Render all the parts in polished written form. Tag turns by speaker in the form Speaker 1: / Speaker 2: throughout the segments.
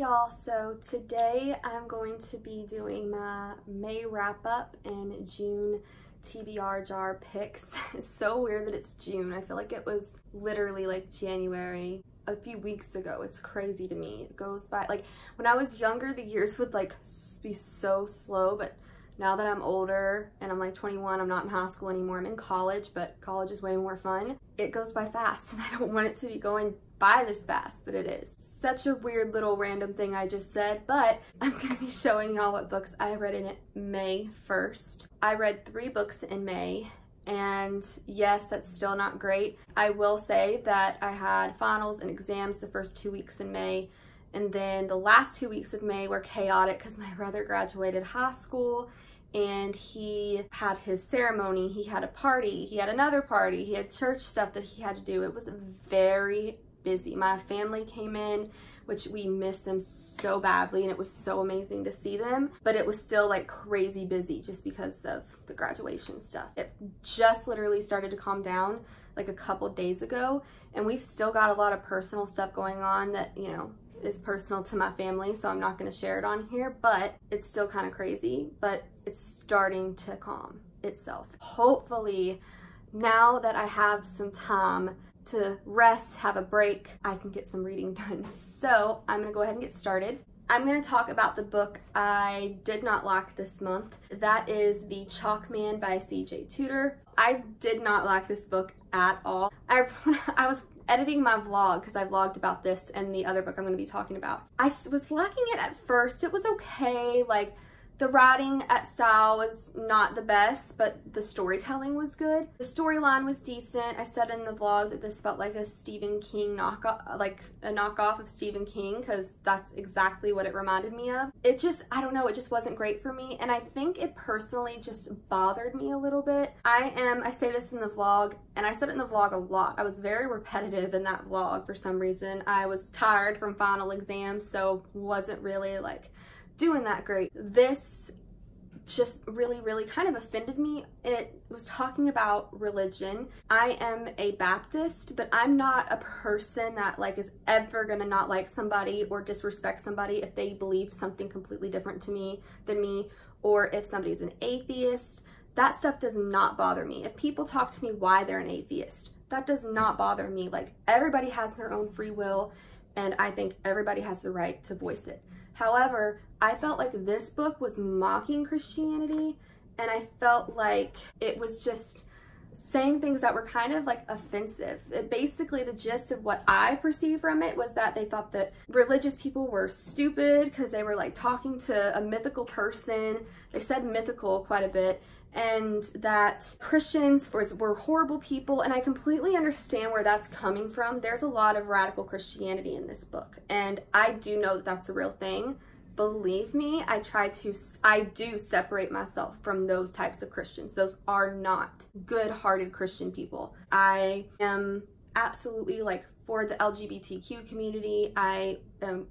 Speaker 1: y'all, so today I'm going to be doing my May wrap up and June TBR jar picks. It's so weird that it's June. I feel like it was literally like January a few weeks ago. It's crazy to me. It goes by, like when I was younger the years would like be so slow, but now that I'm older and I'm like 21, I'm not in high school anymore, I'm in college, but college is way more fun. It goes by fast and I don't want it to be going by this fast, but it is. Such a weird little random thing I just said, but I'm gonna be showing y'all what books I read in May 1st. I read 3 books in May, and yes, that's still not great. I will say that I had finals and exams the first 2 weeks in May, and then the last 2 weeks of May were chaotic because my brother graduated high school and he had his ceremony, he had a party, he had another party, he had church stuff that he had to do. It was very busy. My family came in, which we missed them so badly, and it was so amazing to see them, but it was still like crazy busy just because of the graduation stuff. It just literally started to calm down like a couple days ago, and we've still got a lot of personal stuff going on that, you know, is personal to my family, so I'm not going to share it on here, but it's still kind of crazy, but it's starting to calm itself. Hopefully now that I have some time to rest, have a break, I can get some reading done. So I'm gonna go ahead and get started. I'm gonna talk about the book I did not like this month. That is The Chalk Man by C.J. Tudor. I did not like this book at all. I was editing my vlog because I vlogged about this and the other book I'm gonna be talking about. I was liking it at first. It was okay, like the writing at style was not the best, but the storytelling was good. The storyline was decent. I said in the vlog that this felt like a Stephen King knockoff, like a knockoff of Stephen King, because that's exactly what it reminded me of. It just, I don't know, it just wasn't great for me, and I think it personally just bothered me a little bit. I say this in the vlog, and I said it in the vlog a lot. I was very repetitive in that vlog for some reason. I was tired from final exams, so wasn't really like doing that great. This just really kind of offended me. It was talking about religion. I am a Baptist, but I'm not a person that like is ever gonna not like somebody or disrespect somebody if they believe something completely different than me, or if somebody's an atheist. That stuff does not bother me. If people talk to me why they're an atheist, that does not bother me. Like, everybody has their own free will, and I think everybody has the right to voice it. However, I felt like this book was mocking Christianity, and I felt like it was just saying things that were kind of like offensive. Basically, the gist of what I perceived from it was that they thought that religious people were stupid because they were like talking to a mythical person. They said mythical quite a bit, and that Christians were horrible people, and I completely understand where that's coming from. There's a lot of radical Christianity in this book, and I do know that that's a real thing. Believe me, I do separate myself from those types of Christians. Those are not good-hearted Christian people. I am absolutely like for the LGBTQ community. I have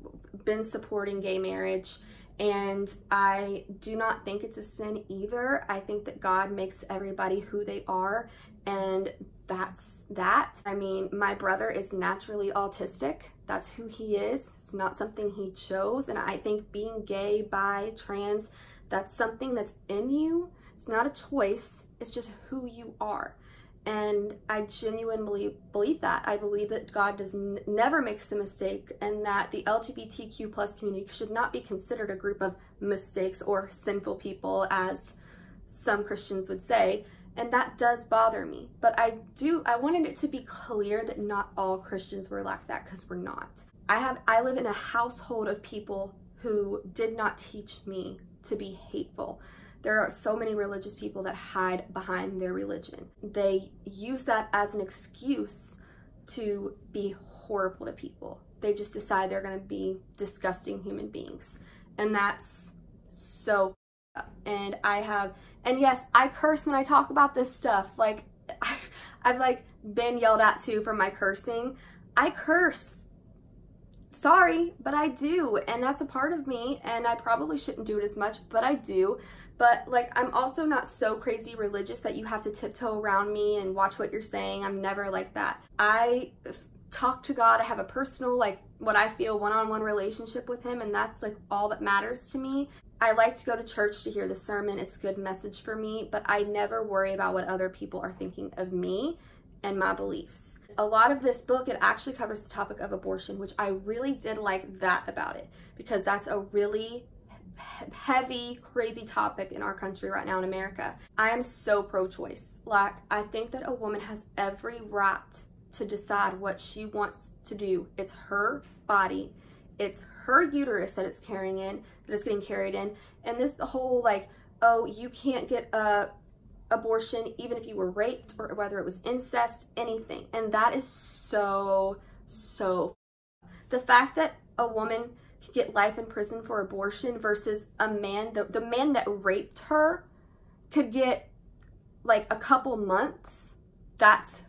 Speaker 1: been supporting gay marriage, and I do not think it's a sin either. I think that God makes everybody who they are, and that's that. I mean, my brother is naturally autistic. That's who he is. It's not something he chose, and I think being gay, bi, trans, that's something that's in you. It's not a choice. It's just who you are. And I genuinely believe that. I believe that God never makes a mistake, and that the LGBTQ plus community should not be considered a group of mistakes or sinful people, as some Christians would say. And that does bother me. But I wanted it to be clear that not all Christians were like that, because we're not. I live in a household of people who did not teach me to be hateful. There are so many religious people that hide behind their religion. They use that as an excuse to be horrible to people. They just decide they're gonna be disgusting human beings. And that's so up. And yes, I curse when I talk about this stuff. Like, I've like been yelled at too for my cursing. I curse. Sorry, but I do, and that's a part of me, and I probably shouldn't do it as much, but I do. But like, I'm also not so crazy religious that you have to tiptoe around me and watch what you're saying. I'm never like that. talk to God. I have a personal, like, what I feel one-on-one relationship with him, and that's like all that matters to me. I like to go to church to hear the sermon. It's a good message for me, but I never worry about what other people are thinking of me and my beliefs. A lot of this book, it actually covers the topic of abortion, which I really did like that about it, because that's a really heavy, crazy topic in our country right now in America. I am so pro-choice. Like, I think that a woman has every right to decide what she wants to do. It's her body. It's her uterus that it's carrying in, that it's getting carried in. And this whole like, oh, you can't get a abortion even if you were raped, or whether it was incest, anything. And that is so the fact that a woman could get life in prison for abortion versus a man, the man that raped her could get like a couple months, that's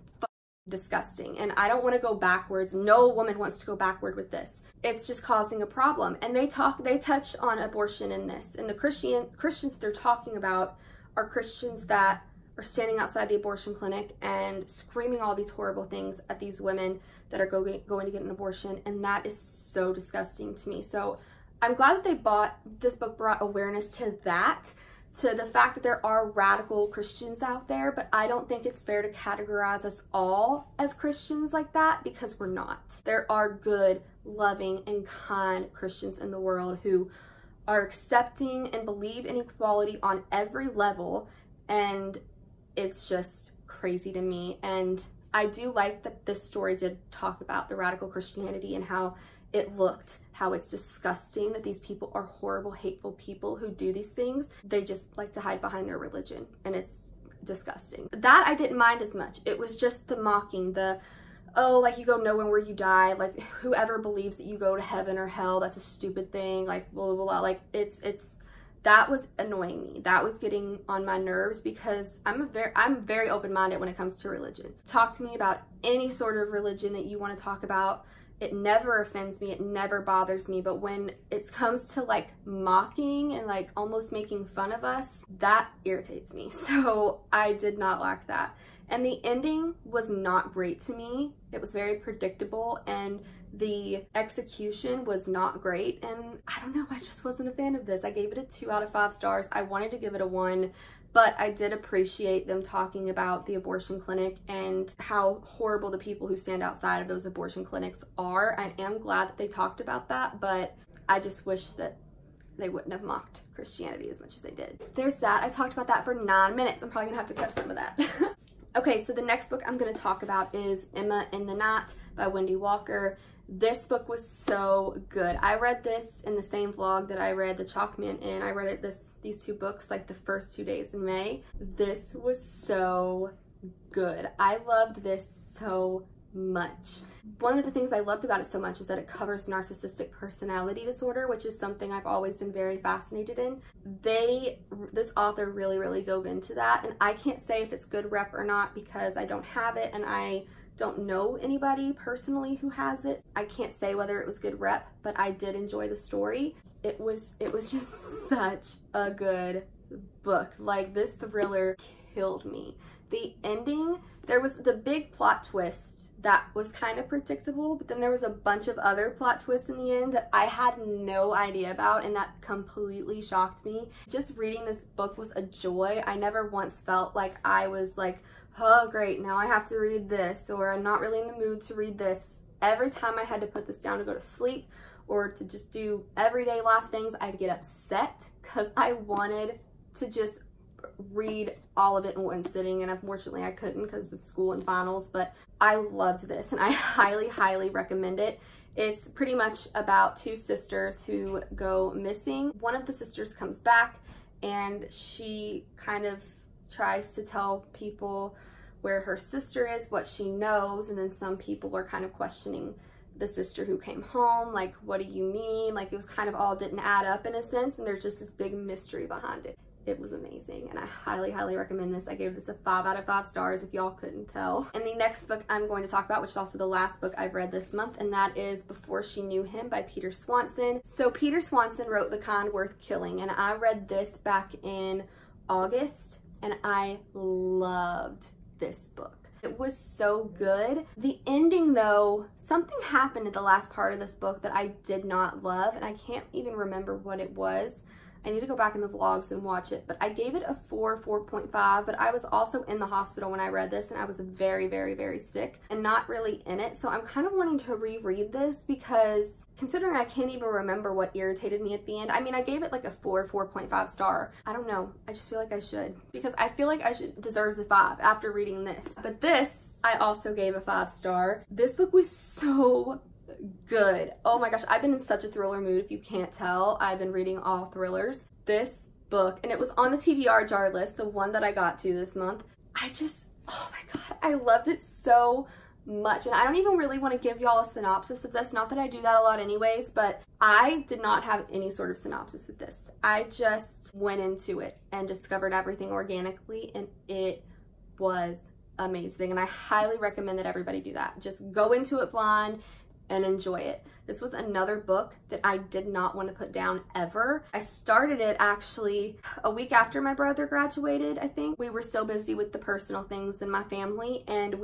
Speaker 1: disgusting. And I don't want to go backwards. No woman wants to go backward with this. It's just causing a problem. And they touch on abortion in this. And the Christians they're talking about are Christians that are standing outside the abortion clinic and screaming all these horrible things at these women that are going to get an abortion. And that is so disgusting to me. So I'm glad that this book brought awareness to that, to the fact that there are radical Christians out there, but I don't think it's fair to categorize us all as Christians like that, because we're not. There are good, loving, and kind Christians in the world who are accepting and believe in equality on every level, and it's just crazy to me. And I do like that this story did talk about the radical Christianity and how it looked, how it's disgusting that these people are horrible, hateful people who do these things. They just like to hide behind their religion, and it's disgusting. That I didn't mind as much. It was just the mocking, the, oh, like, you go nowhere where you die, like, whoever believes that you go to heaven or hell, that's a stupid thing, like, blah, blah, blah. Like, that was annoying me. That was getting on my nerves, because I'm very open-minded when it comes to religion. Talk to me about any sort of religion that you want to talk about. It never offends me, it never bothers me, but when it comes to like mocking and like almost making fun of us, that irritates me. So I did not like that. And the ending was not great to me. It was very predictable, and the execution was not great. And I don't know, I just wasn't a fan of this. I gave it a 2 out of 5 stars. I wanted to give it a 1. But I did appreciate them talking about the abortion clinic and how horrible the people who stand outside of those abortion clinics are. I am glad that they talked about that, but I just wish that they wouldn't have mocked Christianity as much as they did. There's that. I talked about that for 9 minutes. I'm probably gonna have to cut some of that. Okay, so the next book I'm gonna talk about is Emma in the Night by Wendy Walker. This book was so good. I read this in the same vlog that I read The Chalk Man in. I read these 2 books like the first 2 days in May. This was so good. I loved this so much. One of the things I loved about it so much is that it covers narcissistic personality disorder, which is something I've always been very fascinated in. This author really dove into that, and I can't say if it's good rep or not because I don't have it and I don't know anybody personally who has it. I can't say whether it was good rep, but I did enjoy the story. It was just such a good book. Like, this thriller killed me. The ending, there was the big plot twist that was kind of predictable, but then there was a bunch of other plot twists in the end that I had no idea about, and that completely shocked me. Just reading this book was a joy. I never once felt like I was like, oh great, now I have to read this, or I'm not really in the mood to read this. Every time I had to put this down to go to sleep or to just do everyday life things, I'd get upset because I wanted to just read all of it in one sitting, and unfortunately I couldn't because of school and finals. But I loved this, and I highly recommend it. It's pretty much about 2 sisters who go missing. One of the sisters comes back, and she kind of tries to tell people where her sister is, what she knows, and then some people are kind of questioning the sister who came home, like, what do you mean? Like, it was kind of all didn't add up in a sense, and there's just this big mystery behind it. It was amazing, and I highly recommend this. I gave this a 5 out of 5 stars if y'all couldn't tell. And the next book I'm going to talk about, which is also the last book I've read this month, and that is Before She Knew Him by Peter Swanson. So Peter Swanson wrote The Kind Worth Killing, and I read this back in August, and I loved this book. It was so good. The ending though, something happened at the last part of this book that I did not love, and I can't even remember what it was. I need to go back in the vlogs and watch it, but I gave it a 4.5, but I was also in the hospital when I read this, and I was very, very, very sick and not really in it. So I'm kind of wanting to reread this because considering I can't even remember what irritated me at the end. I mean, I gave it like a 4.5 star. I don't know. I just feel like I should, because I feel like I should deserves a 5 after reading this. But this, I also gave a 5 star. This book was so good. Oh my gosh, I've been in such a thriller mood. If you can't tell, I've been reading all thrillers. This book, and it was on the TBR jar list, the one that I got to this month. Oh my god, I loved it so much. And I don't even really want to give y'all a synopsis of this, not that I do that a lot anyways, but I did not have any sort of synopsis with this. I just went into it and discovered everything organically, and it was amazing. And I highly recommend that everybody do that. Just go into it blind and enjoy it. This was another book that I did not want to put down ever. I started it actually a week after my brother graduated, I think. We were so busy with the personal things in my family, and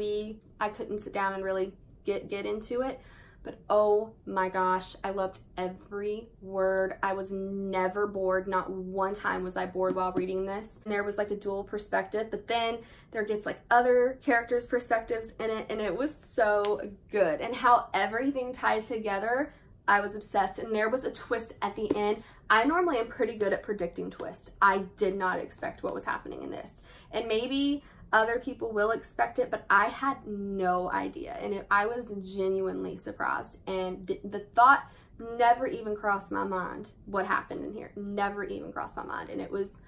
Speaker 1: I couldn't sit down and really get into it. But oh my gosh, I loved every word. I was never bored. Not one time was I bored while reading this. And there was like a dual perspective, but then there gets like other characters' perspectives in it, and it was so good. And how everything tied together, I was obsessed. And there was a twist at the end. I normally am pretty good at predicting twists. I did not expect what was happening in this. And maybe other people will expect it, but I had no idea, and I was genuinely surprised, and the thought never even crossed my mind what happened in here. Never even crossed my mind, and it was,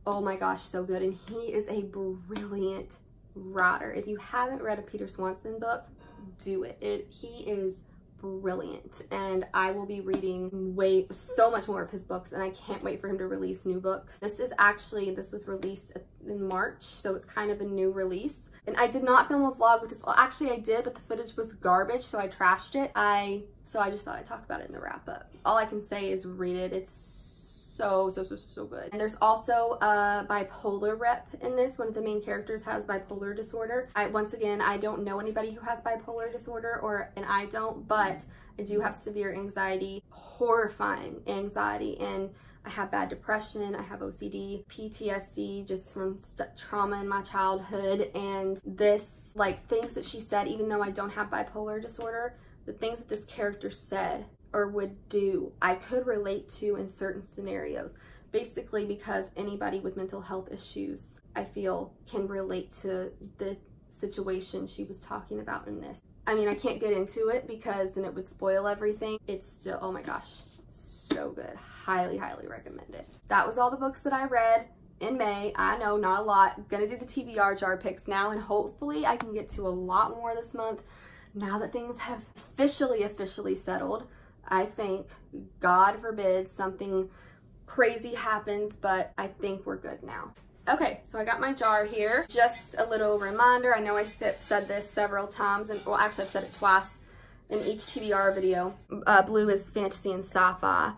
Speaker 1: oh my gosh, so good. And he is a brilliant writer. If you haven't read a Peter Swanson book, do it. He is brilliant, and I will be reading so much more of his books, and I can't wait for him to release new books. This was released in March, so it's kind of a new release. And I did not film a vlog with this. Well, actually I did, but the footage was garbage, so I trashed it. So I just thought I'd talk about it in the wrap up. All I can say is read it. It's so good. And there's also a bipolar rep in this. One of the main characters has bipolar disorder. Once again, I don't know anybody who has bipolar disorder, and I don't, but I do have severe anxiety, horrifying anxiety, and I have bad depression, I have OCD, PTSD, just from trauma in my childhood. And this, like, things that she said, even though I don't have bipolar disorder, the things that this character said or would do, I could relate to in certain scenarios. Basically because anybody with mental health issues, I feel, can relate to the situation she was talking about in this. I mean, I can't get into it because then it would spoil everything. It's still, oh my gosh, so good. Highly, highly recommend it. That was all the books that I read in May. I know, not a lot. Gonna do the TBR jar picks now, and hopefully I can get to a lot more this month now that things have officially settled. I think, God forbid, something crazy happens, but I think we're good now. Okay, so I got my jar here. Just a little reminder, I know I said this several times, and well, actually I've said it twice in each TBR video. Blue is fantasy and sci-fi.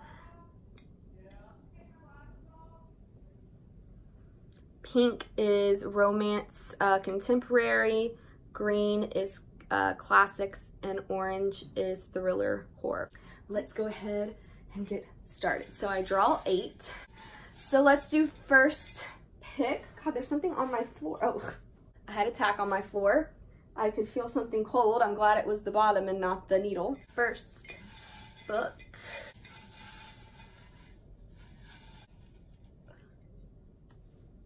Speaker 1: Pink is romance, contemporary. Green is classics, and orange is thriller horror. Let's go ahead and get started. So I draw 8. So let's do first pick. God, there's something on my floor. Oh, I had a tack on my floor. I could feel something cold. I'm glad it was the bottom and not the needle. First book.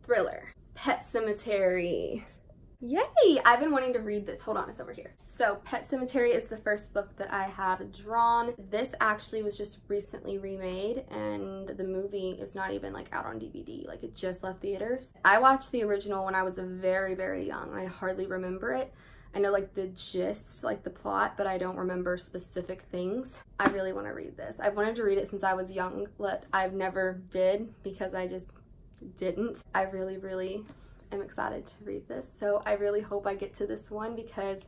Speaker 1: Thriller. Pet Sematary. Yay! I've been wanting to read this. Hold on, it's over here. So Pet Sematary is the first book that I have drawn. This actually was just recently remade, and the movie is not even like out on DVD. Like, it just left theaters. I watched the original when I was very, very young. I hardly remember it. I know like the gist, like the plot, but I don't remember specific things. I really want to read this. I've wanted to read it since I was young, but I've never did because I just didn't. I really am excited to read this, so I really hope I get to this one because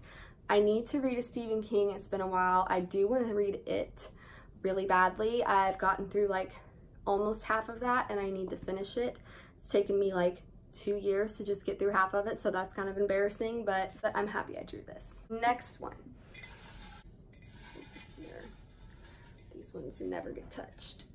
Speaker 1: I need to read a Stephen King. It's been a while. I do want to read it really badly. I've gotten through like almost half of that, and I need to finish it. It's taken me like 2 years to just get through half of it, so that's kind of embarrassing, but I'm happy I drew this. Next one. Here. These ones never get touched.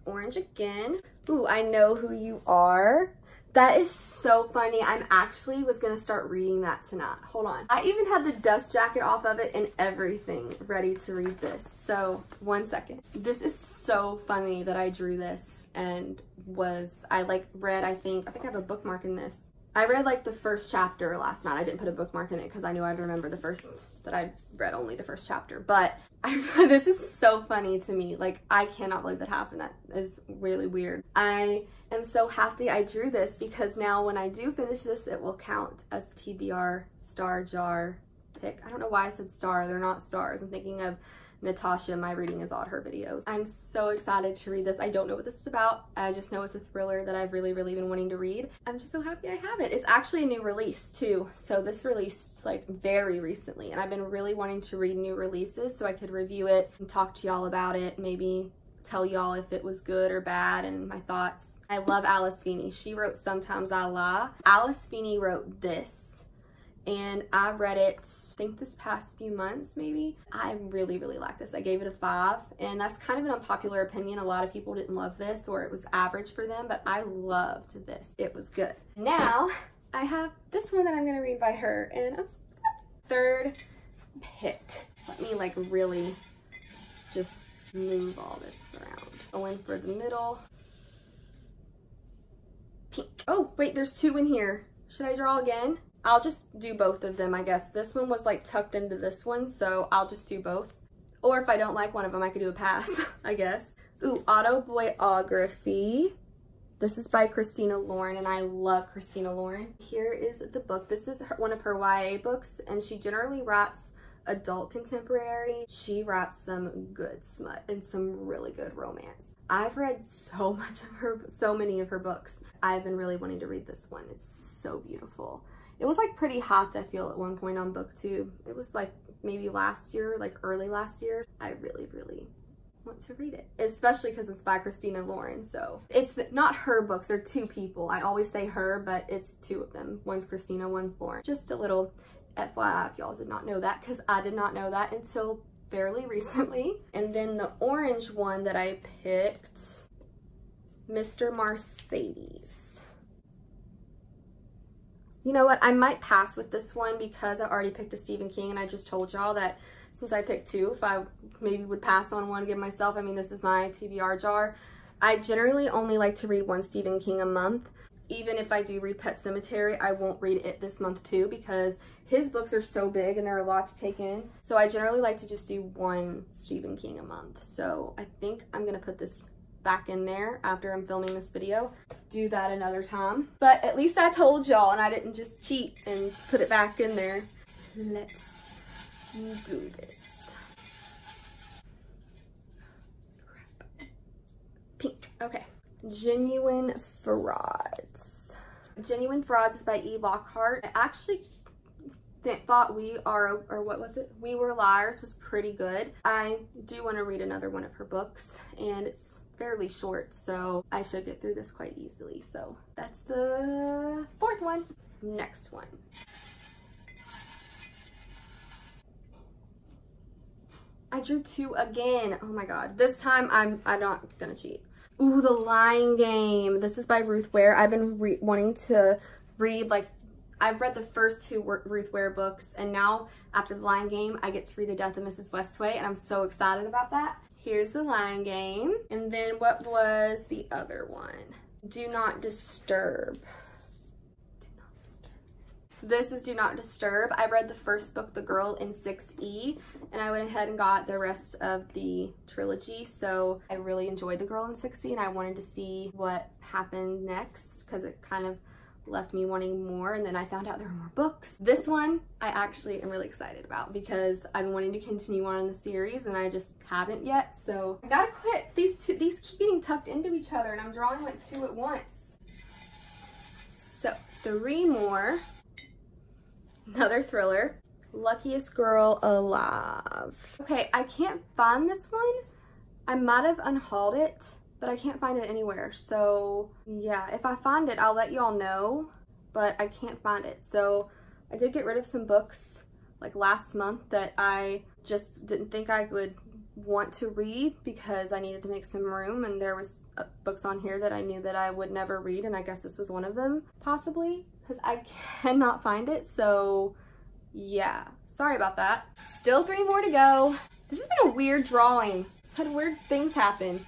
Speaker 1: Orange again. Ooh, I know who you are. That is so funny. I'm actually was gonna start reading that tonight. Hold on. I even had the dust jacket off of it and everything ready to read this. So 1 second. This is so funny that I drew this and I read, I think I have a bookmark in this. I read like the first chapter last night. I didn't put a bookmark in it because I knew I'd remember that I read only the first chapter. But this is so funny to me. Like, I cannot believe that happened. That is really weird. I am so happy I drew this because now when I do finish this, it will count as TBR star jar pick. I don't know why I said star. They're not stars. I'm thinking of Natasha, My Reading Is Odd, her videos. I'm so excited to read this. I don't know what this is about. I just know it's a thriller that I've really been wanting to read. I'm just so happy I have it. It's actually a new release too. So this released like very recently, and I've been really wanting to read new releases so I could review it and talk to y'all about it, maybe tell y'all if it was good or bad and my thoughts. I love Alice Feeney. She wrote Sometimes I Lie. Alice Feeney wrote this, and I read it, I think this past few months maybe. I really like this. I gave it a 5, and that's kind of an unpopular opinion. A lot of people didn't love this, or it was average for them, but I loved this. It was good. Now I have this one that I'm gonna read by her, and I'm third pick. Let me like really just move all this around. Going for the middle. Pink. Oh wait, there's 2 in here. Should I draw again? I'll just do both of them, I guess. This one was like tucked into this one, so I'll just do both. Or if I don't like one of them, I could do a pass, I guess. Ooh, autobiography. This is by Christina Lauren, and I love Christina Lauren. Here is the book. This is one of her YA books, and she generally writes adult contemporary. She writes some good smut and some really good romance. I've read so many of her books. I've been really wanting to read this one. It's so beautiful. It was like pretty hot, I feel, at one point on BookTube. It was like maybe last year, like early last year. I really want to read it, especially because it's by Christina Lauren. So it's not her books, they're 2 people. I always say her, but it's 2 of them. One's Christina, one's Lauren. Just a little FYI if y'all did not know that, because I did not know that until fairly recently. And then the orange one that I picked, Mr. Mercedes. You know what, I might pass with this one because I already picked a Stephen King, and I just told y'all that since I picked 2, if I maybe would pass on one to give myself. I mean, this is my TBR jar. I generally only like to read 1 Stephen King a month. Even if I do read Pet Sematary, I won't read it this month too because his books are so big and there are a lot to take in. So I generally like to just do 1 Stephen King a month. So I think I'm gonna put this back in there after I'm filming this video. Do that another time. But at least I told y'all and I didn't just cheat and put it back in there. Let's do this. Crap. Pink. Okay. Genuine Frauds. Genuine Frauds is by E. Lockhart. I actually thought We Were Liars was pretty good. I do want to read another one of her books, and it's fairly short, so I should get through this quite easily. So that's the 4th one. Next one. I drew 2 again. Oh my god. This time I'm not gonna cheat. Ooh, The Lying Game. This is by Ruth Ware. I've been wanting to read, like, I've read the first 2 Ruth Ware books, and now after The Lying Game, I get to read The Death of Mrs. Westaway, and I'm so excited about that. Here's The Lying Game. And then what was the other one? Do Not Disturb. This is Do Not Disturb. I read the first book, The Girl in 6E, and I went ahead and got the rest of the trilogy. So I really enjoyed The Girl in 6E, and I wanted to see what happened next because it kind of left me wanting more, and then I found out there were more books. This one I actually am really excited about because I've been wanting to continue on in the series and I just haven't yet. So I gotta quit. These keep getting tucked into each other and I'm drawing like 2 at once. So 3 more. Another thriller. Luckiest Girl Alive. Okay, I can't find this one. I might have unhauled it, but I can't find it anywhere. So yeah, if I find it, I'll let y'all know, but I can't find it. So I did get rid of some books like last month that I just didn't think I would want to read because I needed to make some room, and there was books on here that I knew that I would never read, and I guess this was one of them, possibly, because I cannot find it. So yeah, sorry about that. Still 3 more to go. This has been a weird drawing. It's had weird things happen.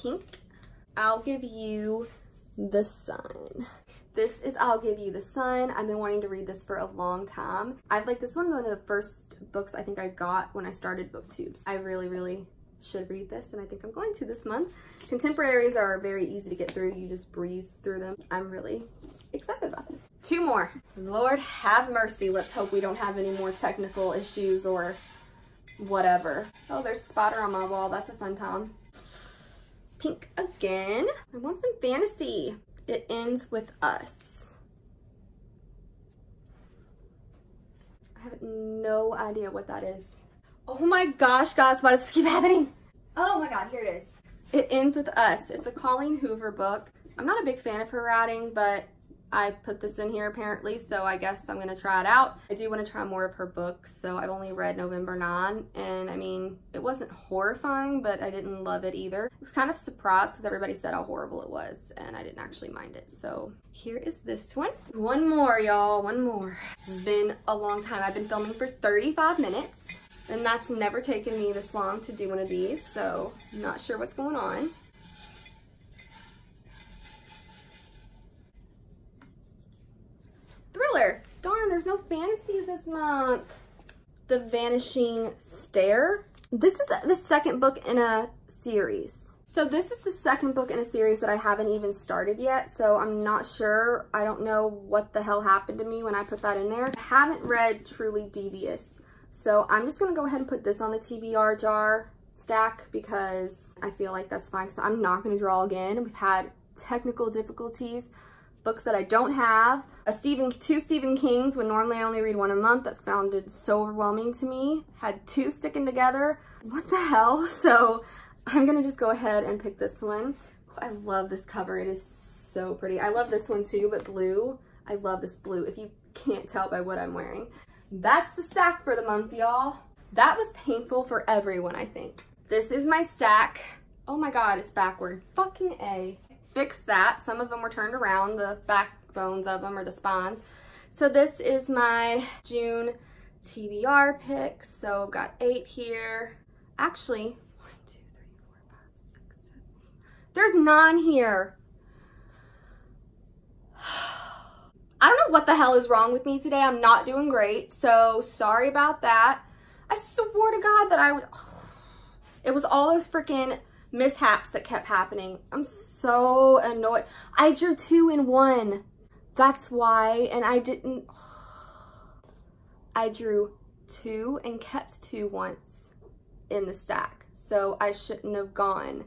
Speaker 1: Pink. I'll Give You the Sun. This is I'll Give You the Sun. I've been wanting to read this for a long time. This is one of the first books I think I got when I started BookTubes. I really should read this, and I think I'm going to this month. Contemporaries are very easy to get through. You just breeze through them. I'm really excited about this. 2 more. Lord have mercy. Let's hope we don't have any more technical issues or whatever. Oh, there's a spotter on my wall. That's a fun time. Pink again. I want some fantasy. It Ends With Us. I have no idea what that is. Oh my gosh, guys, why does this keep happening? Oh my god, here it is. It Ends With Us. It's a Colleen Hoover book. I'm not a big fan of her writing, but I put this in here apparently, so I guess I'm gonna try it out. I do want to try more of her books, so I've only read November 9, and I mean, it wasn't horrifying, but I didn't love it either. I was kind of surprised because everybody said how horrible it was, and I didn't actually mind it. So here is this one. One more, y'all, one more. This has been a long time. I've been filming for 35 minutes, and that's never taken me this long to do one of these, so I'm not sure what's going on. Thriller. Darn, there's no fantasies this month. The Vanishing Stair. This is the second book in a series. So this is the second book in a series that I haven't even started yet, so I'm not sure. I don't know what the hell happened to me when I put that in there. I haven't read Truly Devious, so I'm just gonna go ahead and put this on the TBR jar stack because I feel like that's fine, so I'm not gonna draw again. We've had technical difficulties. Books that I don't have. Two Stephen Kings when normally I only read 1 a month. That's sounded so overwhelming to me. Had 2 sticking together. What the hell? So I'm gonna just go ahead and pick this one. I love this cover. It is so pretty. I love this one too, but blue. I love this blue, if you can't tell by what I'm wearing. That's the stack for the month, y'all. That was painful for everyone, I think. This is my stack. Oh my god, it's backward. Fucking A. Fix that. Some of them were turned around, the backbones of them or the spines. So this is my June TBR picks. So I've got 8 here. Actually, 1, 2, 3, 4, 5, 6, 7, 8. There's 9 here. I don't know what the hell is wrong with me today. I'm not doing great. So sorry about that. I swore to God that it was all those freaking mishaps that kept happening. I'm so annoyed. I drew 2 in 1. That's why, and I didn't. I drew 2 and kept 2 once in the stack. So I shouldn't have gone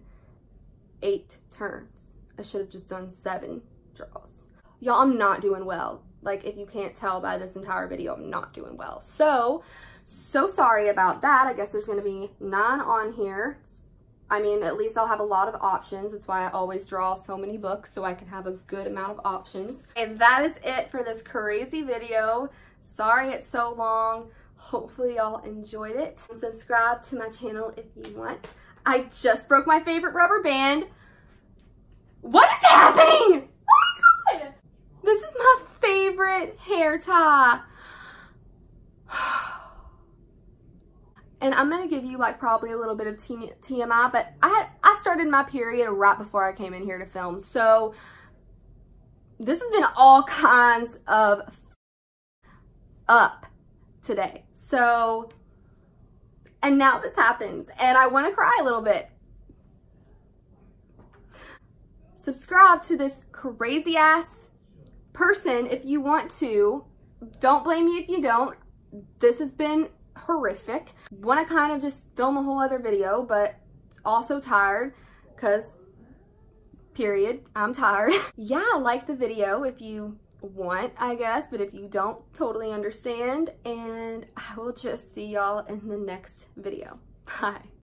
Speaker 1: 8 turns. I should have just done 7 draws. Y'all, I'm not doing well. Like, if you can't tell by this entire video, I'm not doing well. So sorry about that. I guess there's gonna be 9 on here. I mean, at least I'll have a lot of options. That's why I always draw so many books, so I can have a good amount of options. And that is it for this crazy video. Sorry it's so long. Hopefully y'all enjoyed it. Subscribe to my channel if you want. I just broke my favorite rubber band. What is happening? Oh my god! This is my favorite hair tie. And I'm gonna give you like probably a little bit of TMI, but I started my period right before I came in here to film. So this has been all kinds of up today. So, and now this happens and I wanna cry a little bit. Subscribe to this crazy ass person if you want to. Don't blame me if you don't. This has been horrific. Want to kind of just film a whole other video, but also tired because period, I'm tired. Yeah, like the video if you want, I guess, but if you don't, totally understand, and I will just see y'all in the next video. Bye.